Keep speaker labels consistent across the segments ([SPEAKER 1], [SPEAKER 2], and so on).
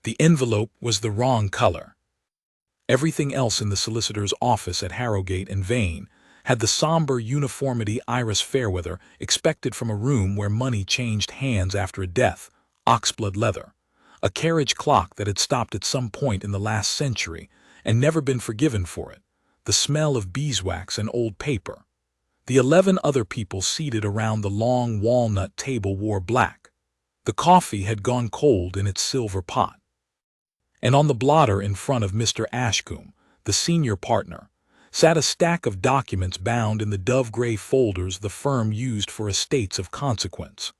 [SPEAKER 1] The envelope was the wrong color. Everything else in the solicitor's office at Harrogate and Vane had the somber uniformity Iris Fairweather expected from a room where money changed hands after a death: oxblood leather, a carriage clock that had stopped at some point in the last century and never been forgiven for it, the smell of beeswax and old paper. The 11 other people seated around the long walnut table wore black. The coffee had gone cold in its silver pot. And on the blotter in front of Mr. Ashcombe, the senior partner, sat a stack of documents bound in the dove-gray folders the firm used for estates of consequence.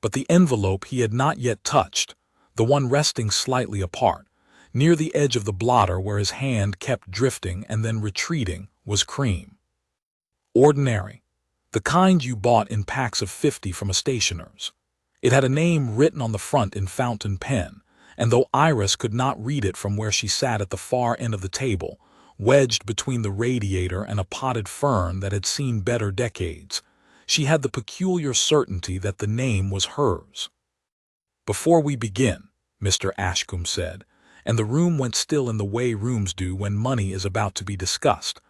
[SPEAKER 1] But the envelope he had not yet touched, the one resting slightly apart, near the edge of the blotter where his hand kept drifting and then retreating, was cream. Ordinary. The kind you bought in packs of 50 from a stationer's. It had a name written on the front in fountain pen, and though Iris could not read it from where she sat at the far end of the table, wedged between the radiator and a potted fern that had seen better decades, she had the peculiar certainty that the name was hers. "Before we begin," Mr. Ashcombe said, and the room went still in the way rooms do when money is about to be discussed,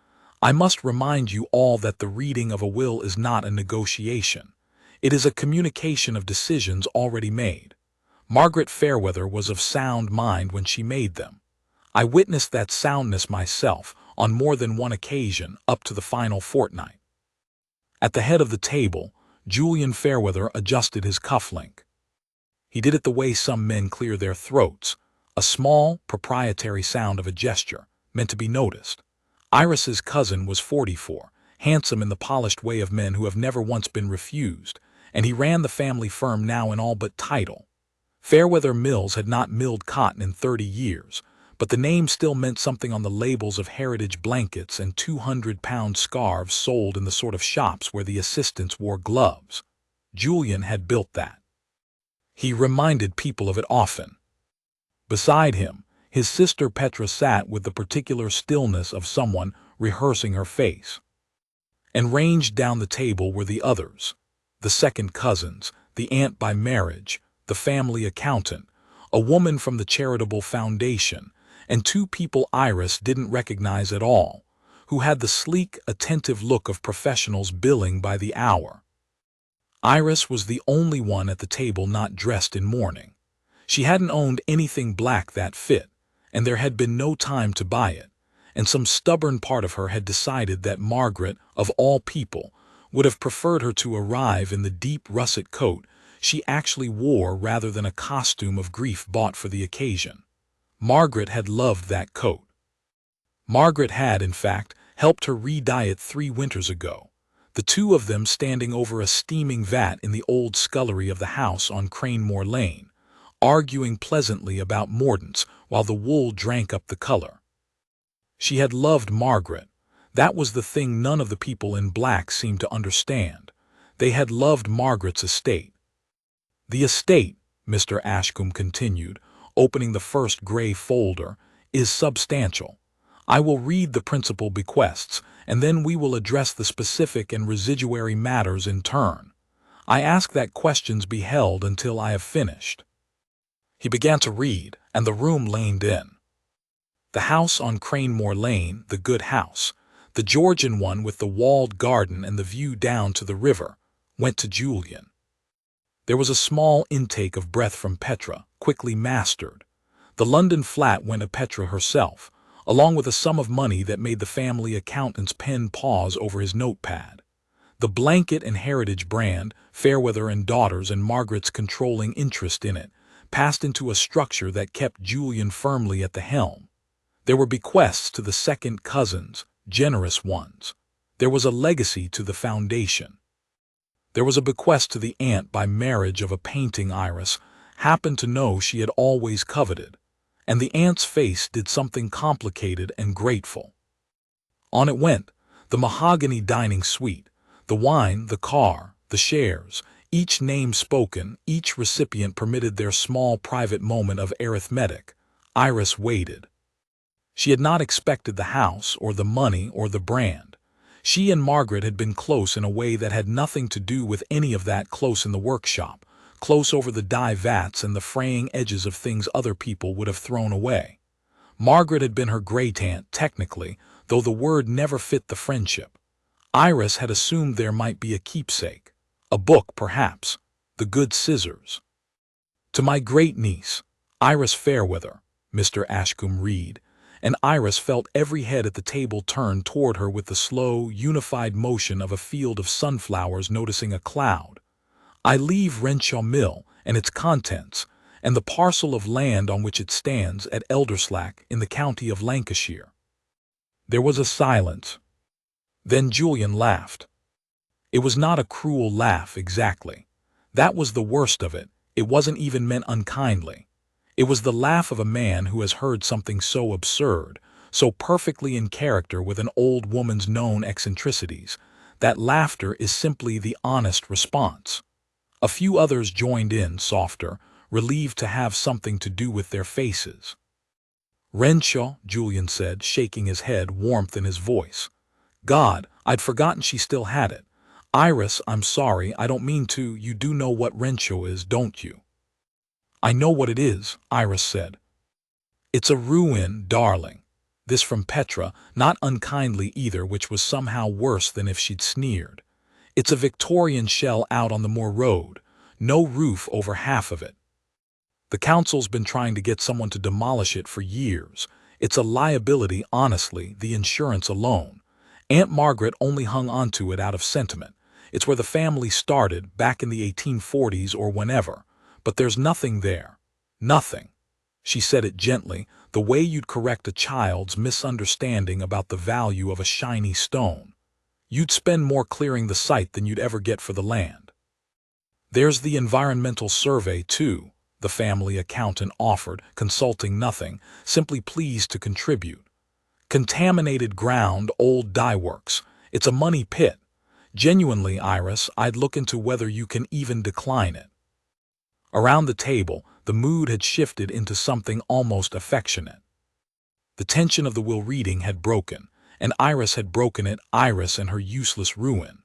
[SPEAKER 1] "I must remind you all that the reading of a will is not a negotiation. It is a communication of decisions already made. Margaret Fairweather was of sound mind when she made them. I witnessed that soundness myself on more than one occasion up to the final fortnight." At the head of the table, Julian Fairweather adjusted his cufflink. He did it the way some men clear their throats, a small, proprietary sound of a gesture, meant to be noticed. Iris's cousin was 44, handsome in the polished way of men who have never once been refused, and he ran the family firm now in all but title. Fairweather Mills had not milled cotton in 30 years, but the name still meant something on the labels of heritage blankets and 200-pound scarves sold in the sort of shops where the assistants wore gloves. Julian had built that. He reminded people of it often. Beside him, his sister Petra sat with the particular stillness of someone rehearsing her face. And ranged down the table were the others, the second cousins, the aunt by marriage, the family accountant, a woman from the charitable foundation, and 2 people Iris didn't recognize at all, who had the sleek, attentive look of professionals billing by the hour. Iris was the only one at the table not dressed in mourning. She hadn't owned anything black that fit, and there had been no time to buy it, and some stubborn part of her had decided that Margaret, of all people, would have preferred her to arrive in the deep russet coat she actually wore rather than a costume of grief bought for the occasion. Margaret had loved that coat. Margaret had, in fact, helped her re-dye it 3 winters ago, the 2 of them standing over a steaming vat in the old scullery of the house on Cranemore Lane, arguing pleasantly about mordants while the wool drank up the color. She had loved Margaret. That was the thing none of the people in black seemed to understand. They had loved Margaret's estate. "The estate," Mr. Ashcombe continued, opening the first gray folder, "is substantial. I will read the principal bequests, and then we will address the specific and residuary matters in turn. I ask that questions be held until I have finished." He began to read, and the room leaned in. The house on Cranemore Lane, the good house, the Georgian one with the walled garden and the view down to the river, went to Julian. There was a small intake of breath from Petra, quickly mastered. The London flat went to Petra herself, along with a sum of money that made the family accountant's pen pause over his notepad. The blanket and heritage brand, Fairweather and Daughters and Margaret's controlling interest in it, passed into a structure that kept Julian firmly at the helm. There were bequests to the second cousins, generous ones. There was a legacy to the foundation. There was a bequest to the aunt by marriage of a painting Iris happened to know she had always coveted, and the aunt's face did something complicated and grateful. On it went, the mahogany dining suite, the wine, the car, the shares, each name spoken, each recipient permitted their small private moment of arithmetic. Iris waited. She had not expected the house or the money or the brand. She and Margaret had been close in a way that had nothing to do with any of that close in the workshop, close over the dye vats and the fraying edges of things other people would have thrown away. Margaret had been her great-aunt, technically, though the word never fit the friendship. Iris had assumed there might be a keepsake. A book, perhaps. The good scissors. To my great-niece, Iris Fairweather, Mr. Ashcombe read, and Iris felt every head at the table turn toward her with the slow, unified motion of a field of sunflowers noticing a cloud. I leave Renshaw Mill and its contents, and the parcel of land on which it stands at Elderslack in the county of Lancashire. There was a silence. Then Julian laughed. It was not a cruel laugh exactly. That was the worst of it. It wasn't even meant unkindly. It was the laugh of a man who has heard something so absurd, so perfectly in character with an old woman's known eccentricities, that laughter is simply the honest response. A few others joined in, softer, relieved to have something to do with their faces. "Renshaw," Julian said, shaking his head, warmth in his voice. "God, I'd forgotten she still had it. Iris, I'm sorry, I don't mean to. You do know what Renshaw is, don't you?" "I know what it is," Iris said. "It's a ruin, darling." This from Petra, not unkindly either, which was somehow worse than if she'd sneered. "It's a Victorian shell out on the moor road. No roof over half of it. The council's been trying to get someone to demolish it for years. It's a liability, honestly, the insurance alone. Aunt Margaret only hung onto it out of sentiment. It's where the family started, back in the 1840s or whenever. But there's nothing there. Nothing." She said it gently, the way you'd correct a child's misunderstanding about the value of a shiny stone. You'd spend more clearing the site than you'd ever get for the land. "There's the environmental survey, too," the family accountant offered, consulting nothing, simply pleased to contribute. "Contaminated ground, old dye works. It's a money pit. Genuinely, Iris, I'd look into whether you can even decline it." Around the table, the mood had shifted into something almost affectionate. The tension of the will reading had broken, and Iris had broken it, Iris and her useless ruin.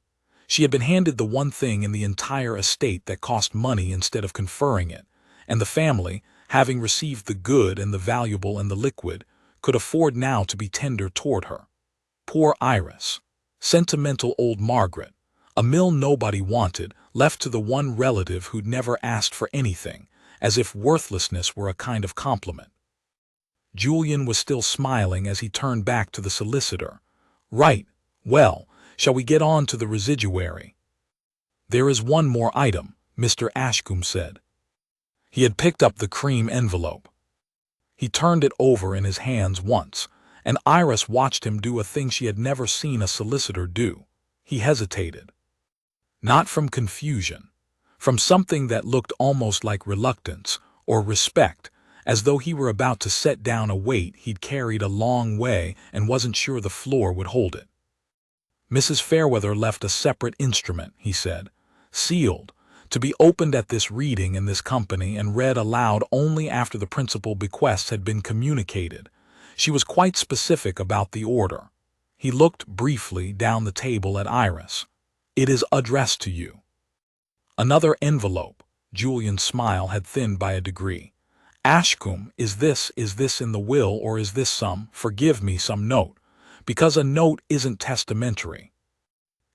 [SPEAKER 1] She had been handed the one thing in the entire estate that cost money instead of conferring it, and the family, having received the good and the valuable and the liquid, could afford now to be tender toward her. Poor Iris. Sentimental old Margaret. A mill nobody wanted, left to the one relative who'd never asked for anything, as if worthlessness were a kind of compliment. Julian was still smiling as he turned back to the solicitor. "Right. Well, shall we get on to the residuary?" "There is one more item," Mr. Ashcombe said. He had picked up the cream envelope. He turned it over in his hands once, and Iris watched him do a thing she had never seen a solicitor do. He hesitated. Not from confusion, from something that looked almost like reluctance or respect, as though he were about to set down a weight he'd carried a long way and wasn't sure the floor would hold it. "Mrs. Fairweather left a separate instrument," he said, "sealed, to be opened at this reading in this company and read aloud only after the principal bequests had been communicated. She was quite specific about the order." He looked briefly down the table at Iris. "It is addressed to you." Another envelope. Julian's smile had thinned by a degree. "Ashcombe, is this in the will, or is this forgive me, some note? Because a note isn't testamentary.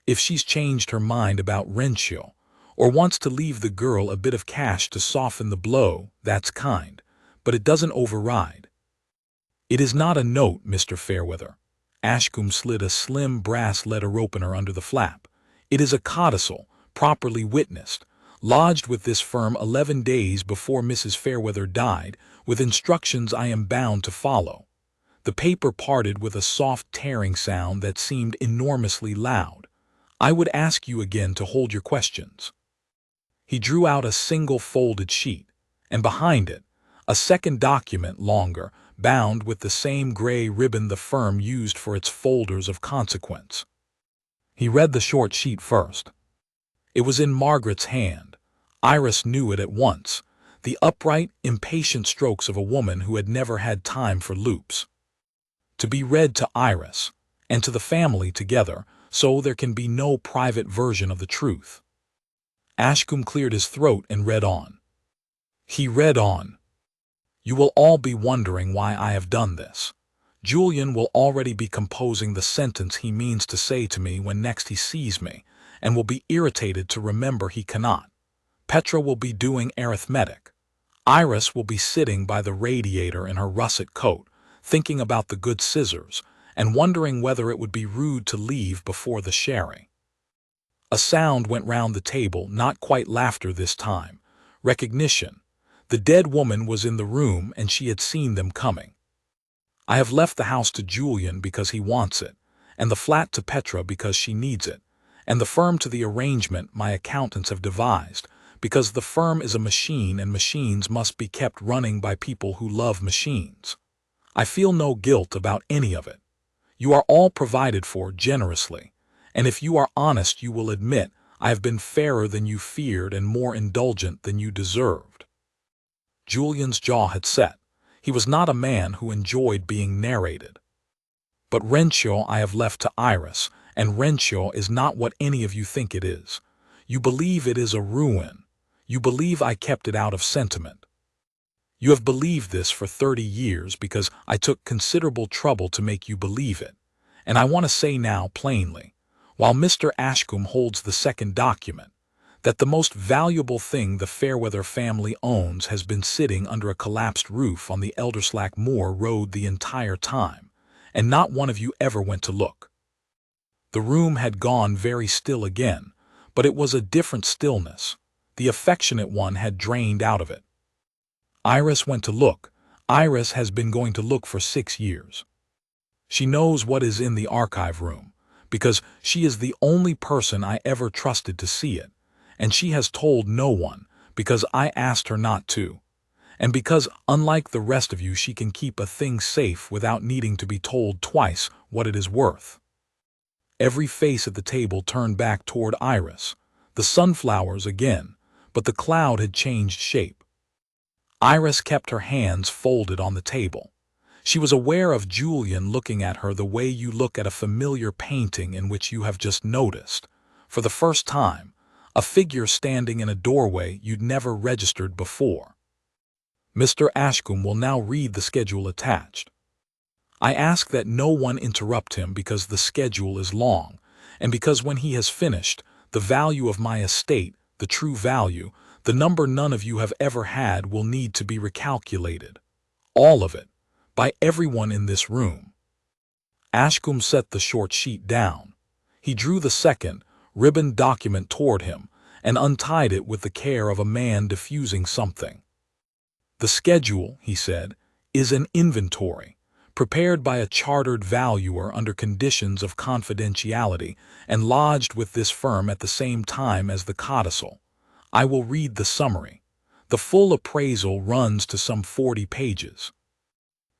[SPEAKER 1] If she's changed her mind about Renshaw, or wants to leave the girl a bit of cash to soften the blow, that's kind, but it doesn't override." "It is not a note, Mr. Fairweather." Ashcombe slid a slim brass letter opener under the flap. "It is a codicil, properly witnessed, lodged with this firm 11 days before Mrs. Fairweather died, with instructions I am bound to follow." The paper parted with a soft tearing sound that seemed enormously loud. "I would ask you again to hold your questions." He drew out a single folded sheet, and behind it, a second document longer, bound with the same gray ribbon the firm used for its folders of consequence. He read the short sheet first. It was in Margaret's hand. Iris knew it at once, the upright, impatient strokes of a woman who had never had time for loops. To be read to Iris, and to the family together, so there can be no private version of the truth. Ashcombe cleared his throat and read on. He read on. You will all be wondering why I have done this. Julian will already be composing the sentence he means to say to me when next he sees me, and will be irritated to remember he cannot. Petra will be doing arithmetic. Iris will be sitting by the radiator in her russet coat, thinking about the good scissors, and wondering whether it would be rude to leave before the sherry. A sound went round the table, not quite laughter this time. Recognition. The dead woman was in the room and she had seen them coming. I have left the house to Julian because he wants it, and the flat to Petra because she needs it, and the firm to the arrangement my accountants have devised, because the firm is a machine and machines must be kept running by people who love machines. I feel no guilt about any of it. You are all provided for generously, and if you are honest you will admit I have been fairer than you feared and more indulgent than you deserved. Julian's jaw had set. He was not a man who enjoyed being narrated. But Renshaw I have left to Iris, and Renshaw is not what any of you think it is. You believe it is a ruin. You believe I kept it out of sentiment. You have believed this for 30 years because I took considerable trouble to make you believe it. And I want to say now plainly, while Mr. Ashcombe holds the second document, that the most valuable thing the Fairweather family owns has been sitting under a collapsed roof on the Elderslack Moor road the entire time, and not one of you ever went to look. The room had gone very still again, but it was a different stillness. The affectionate one had drained out of it. Iris went to look. Iris has been going to look for 6 years. She knows what is in the archive room, because she is the only person I ever trusted to see it, and she has told no one, because I asked her not to, and because, unlike the rest of you, she can keep a thing safe without needing to be told twice what it is worth. Every face at the table turned back toward Iris, the sunflowers again, but the cloud had changed shape. Iris kept her hands folded on the table. She was aware of Julian looking at her the way you look at a familiar painting in which you have just noticed, for the first time, a figure standing in a doorway you'd never registered before. Mr. Ashcombe will now read the schedule attached. I ask that no one interrupt him because the schedule is long, and because when he has finished, the value of my estate, the true value, the number none of you have ever had, will need to be recalculated. All of it. By everyone in this room. Ashcombe set the short sheet down. He drew the second, ribboned document toward him, and untied it with the care of a man diffusing something. The schedule, he said, is an inventory, prepared by a chartered valuer under conditions of confidentiality, and lodged with this firm at the same time as the codicil. I will read the summary. The full appraisal runs to some 40 pages.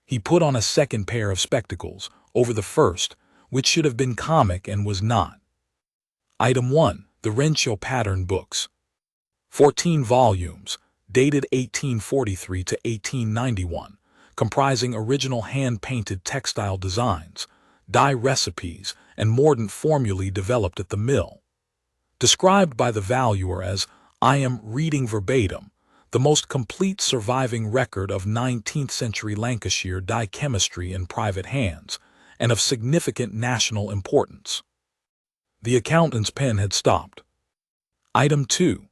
[SPEAKER 1] He put on a second pair of spectacles over the first, which should have been comic and was not. Item 1. The Renshaw Pattern Books. 14 volumes, dated 1843 to 1891, comprising original hand-painted textile designs, dye recipes, and mordant formulae developed at the mill. Described by the valuer as, I am reading verbatim, the most complete surviving record of 19th-century Lancashire dye chemistry in private hands, and of significant national importance. The accountant's pen had stopped. Item 2.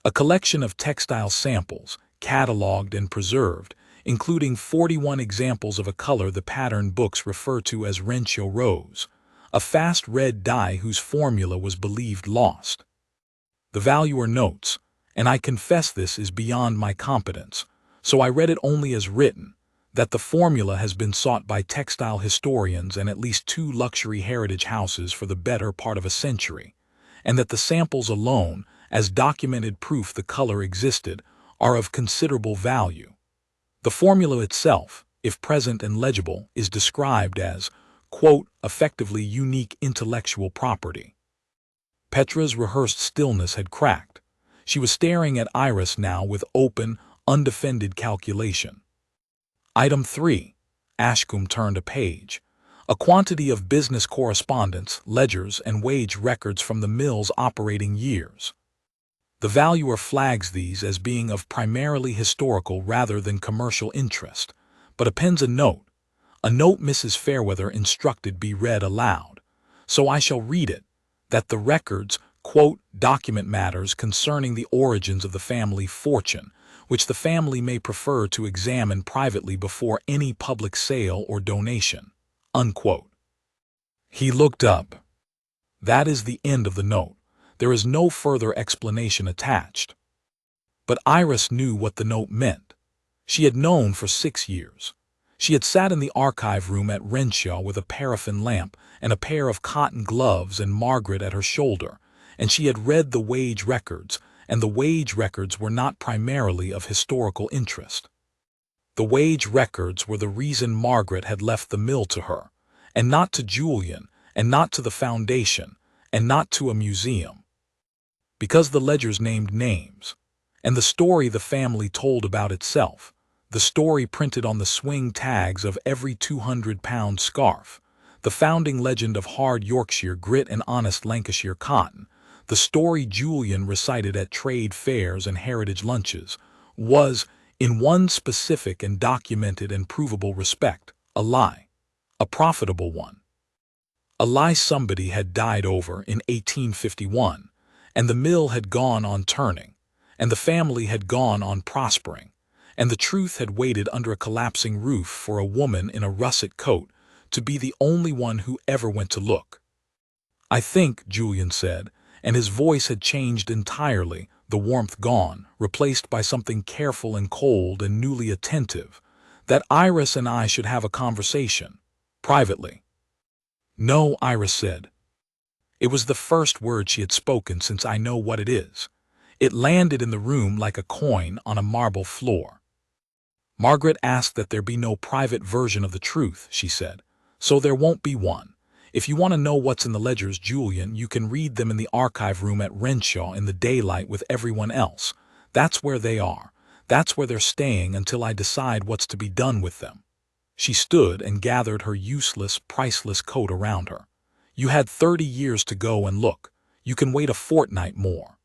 [SPEAKER 1] A collection of textile samples, catalogued and preserved, including 41 examples of a color the pattern books refer to as Renshaw Rose, a fast red dye whose formula was believed lost. The valuer notes, and I confess this is beyond my competence, so I read it only as written, that the formula has been sought by textile historians and at least 2 luxury heritage houses for the better part of a century, and that the samples alone, as documented proof the color existed, are of considerable value. The formula itself, if present and legible, is described as, quote, effectively unique intellectual property. Petra's rehearsed stillness had cracked. She was staring at Iris now with open, undefended calculation. Item 3. Ashcombe turned a page. A quantity of business correspondence, ledgers, and wage records from the mill's operating years. The valuer flags these as being of primarily historical rather than commercial interest, but appends a note Mrs. Fairweather instructed be read aloud. So I shall read it, that the records, quote, document matters concerning the origins of the family fortune, which the family may prefer to examine privately before any public sale or donation, unquote. He looked up. That is the end of the note. There is no further explanation attached. But Iris knew what the note meant. She had known for 6 years. She had sat in the archive room at Renshaw with a paraffin lamp and a pair of cotton gloves and Margaret at her shoulder, and she had read the wage records, and the wage records were not primarily of historical interest. The wage records were the reason Margaret had left the mill to her, and not to Julian, and not to the foundation, and not to a museum. Because the ledgers named names, and the story the family told about itself, the story printed on the swing tags of every 200-pound scarf, the founding legend of hard Yorkshire grit and honest Lancashire cotton, the story Julian recited at trade fairs and heritage lunches, was, in one specific and documented and provable respect, a lie, a profitable one. A lie somebody had died over in 1851, and the mill had gone on turning, and the family had gone on prospering, and the truth had waited under a collapsing roof for a woman in a russet coat to be the only one who ever went to look. I think, Julian said, and his voice had changed entirely, the warmth gone, replaced by something careful and cold and newly attentive, that Iris and I should have a conversation, privately. No, Iris said. It was the first word she had spoken since I know what it is. It landed in the room like a coin on a marble floor. Margaret asked that there be no private version of the truth, she said, so there won't be one. If you want to know what's in the ledgers, Julian, you can read them in the archive room at Renshaw in the daylight with everyone else. That's where they are. That's where they're staying until I decide what's to be done with them. She stood and gathered her useless, priceless coat around her. You had 30 years to go and look. You can wait a fortnight more.